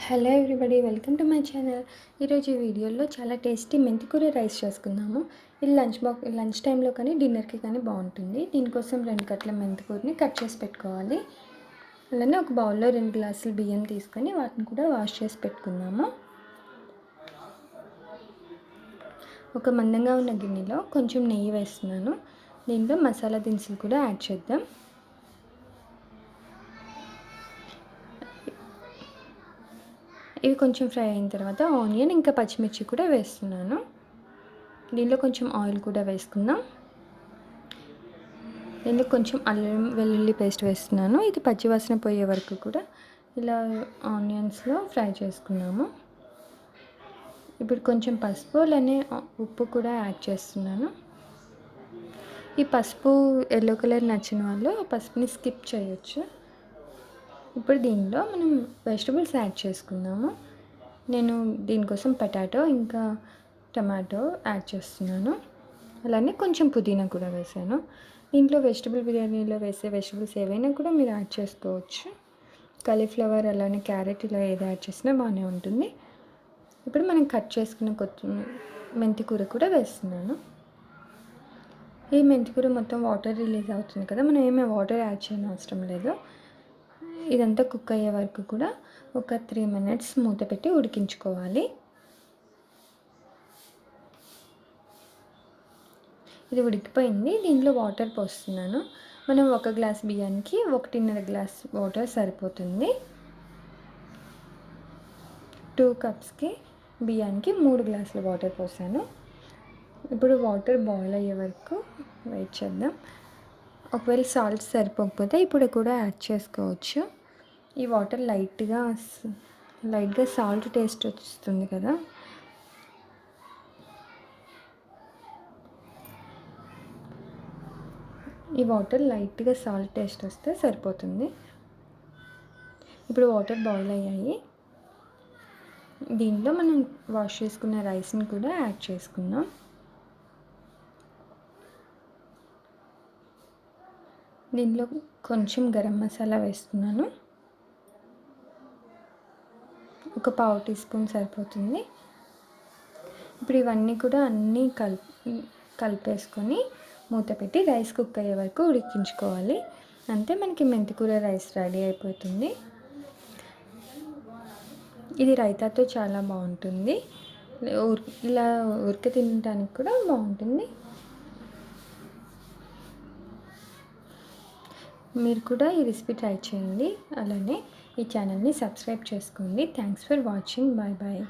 Hello everybody, welcome to my channel. ఈరోజు ఈ వీడియోలో చాలా టేస్టీ మెంతి కూర రైస్ చేసుకుందాము. ఇది లంచ్ టైంలో కానీ డిన్నర్కి కానీ బాగుంటుంది. దీనికోసం 2 కట్టల మెంతి కూరని కట్ చేసి పెట్టుకోవాలి. అలానే ఒక బౌల్లో 2 గ్లాసులు బియ్యం తీసుకొని వాటిని కూడా వాష్ చేసి పెట్టుకుందాము. ఒక మందంగా ఉన్న గిన్నెలో కొంచెం నెయ్యి వేస్తున్నాను. దీంట్లో మసాలా దినుసులు కూడా యాడ్ చేద్దాం. ఇవి కొంచెం ఫ్రై అయిన తర్వాత ఆనియన్ ఇంకా పచ్చిమిర్చి కూడా వేస్తున్నాను. దీనిలో కొంచెం ఆయిల్ కూడా వేసుకుందాం. దీనిలో కొంచెం అల్లం వెల్లుల్లి పేస్ట్ వేస్తున్నాను. ఇది పచ్చివాసన పోయే వరకు కూడా ఇలా ఆనియన్స్లో ఫ్రై చేసుకున్నాము. ఇప్పుడు కొంచెం పసుపు అలానే ఉప్పు కూడా యాడ్ చేస్తున్నాను. ఈ పసుపు ఎల్లో కలర్ నచ్చిన వాళ్ళు పసుపుని స్కిప్ చేయొచ్చు. ఇప్పుడు దీనిలో మనం వెజిటబుల్స్ యాడ్ చేసుకుందాము. నేను దీనికోసం పొటాటో ఇంకా టమాటో యాడ్ చేస్తున్నాను. అలానే కొంచెం పుదీనా కూడా వేసాను. దీంట్లో వెజిటబుల్ బిర్యానీలో వేసే వెజిటబుల్స్ ఏవైనా కూడా మీరు యాడ్ చేసుకోవచ్చు. కాలీఫ్లవర్ అలానే క్యారెట్ ఇలా ఏది యాడ్ చేసినా బాగానే ఉంటుంది. ఇప్పుడు మనం కట్ చేసుకున్న మెంతి కూర కూడా వేస్తున్నాను. ఈ మెంతి కూర మొత్తం వాటర్ రిలీజ్ అవుతుంది కదా, మనం ఏమీ వాటర్ యాడ్ చేయని అవసరం లేదు. ఇదంతా కుక్ అయ్యే వరకు కూడా ఒక 3 minutes మూత పెట్టి ఉడికించుకోవాలి. ఇది ఉడికిపోయింది. దీంట్లో వాటర్ పోస్తున్నాను. మనం 1 గ్లాస్ బియ్యానికి 1.5 గ్లాస్ వాటర్ సరిపోతుంది. 2 కప్స్కి బియ్యానికి 3 గ్లాసుల వాటర్ పోసాను. ఇప్పుడు వాటర్ బాయిల్ అయ్యే వరకు వెయిట్ చేద్దాం. ఒకవేళ సాల్ట్ సరిపోకపోతే ఇప్పుడు కూడా యాడ్ చేసుకోవచ్చు. ఈ వాటర్ లైట్గా సాల్ట్ టేస్ట్ వస్తుంది కదా. ఈ వాటర్ లైట్గా సాల్ట్ టేస్ట్ వస్తే సరిపోతుంది. ఇప్పుడు వాటర్ బాయిల్ అయ్యాయి. దీంట్లో మనం వాష్ చేసుకున్న రైస్ని కూడా యాడ్ చేసుకుందాం. దీంట్లో కొంచెం గరం మసాలా వేస్తున్నాను. ఒక 1/2 టీ స్పూన్ సరిపోతుంది. ఇప్పుడు ఇవన్నీ కూడా అన్నీ కలిపేసుకొని మూత పెట్టి రైస్ కుక్ అయ్యే వరకు ఉడికించుకోవాలి. అంతే, మనకి మెంతి కూర రైస్ రెడీ అయిపోతుంది. ఇది రైతాతో చాలా బాగుంటుంది. ఇలా ఉడక తినడానికి కూడా బాగుంటుంది. మీరు కూడా ఈ రెసిపీ ట్రై చేయండి. అలానే ఈ ఛానల్ని సబ్స్క్రైబ్ చేసుకోండి. Thanks for watching. Bye bye.